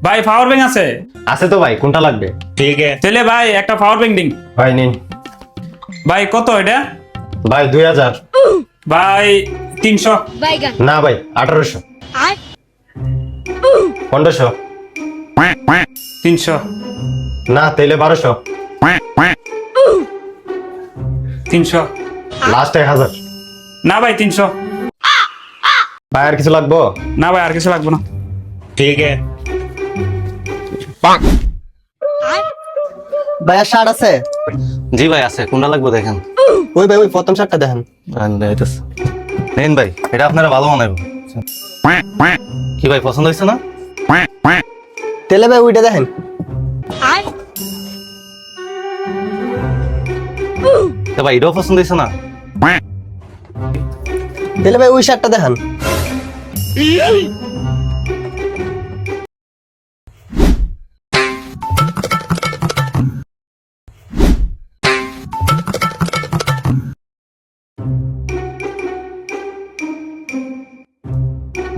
ভাই power bank আছে? আছে তো ভাই, কোনটা লাগবে? ठीक है। তাহলে ভাই একটা পাওয়ার ব্যাংক দিন। ভাই নিন। ভাই কত এটা? ভাই 2000। ভাই 300। बैगन না ভাই 1800। आय 1500। 300। না তাইলে 1200। 300। লাস্ট 1000। না ভাই 300। ভাই আর কিছু লাগবো? না ভাই আর কিছু লাগবে না। ठीक है। ভাইয়া শার্ট আছে? জি ভাই আছে, কোনটা লাগবে দেখেন। ওই ভাই ওই প্রথম শার্টটা দেখেন। নেন ভাই, এটা আপনারা ভালো মানাবে। কি ভাই পছন্দ হয়েছে না? তেলে ভাই ওইটা দেখেন। आय তো ভাই এটাও পছন্দ হয়েছে না? তেলে ভাই ওই শার্টটা দেখেন।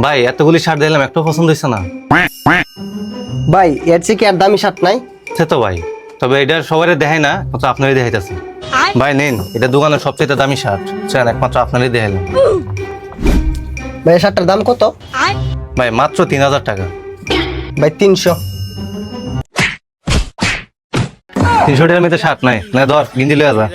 ভাই এতগুলি শার্ট দিলাম, একটাও পছন্দ হয়েছে না? ভাই এর চেয়ে কি আর দামি শার্ট নাই? সে তো ভাই, তবে এটা সবাই দেখায় না, মাত্র আপনারই দেখাইতেছে। आय ভাই নিন, এটা দোকানের সবচেয়ে দামি শার্ট, চান একমাত্র আপনারই দেখাইলাম। ভাই এই শার্টটার দাম কত? आय ভাই মাত্র 3000 টাকা। ভাই 300। 300 টাকার মধ্যে শার্ট নাই, না ধর গিঞ্জি লয়ে যা।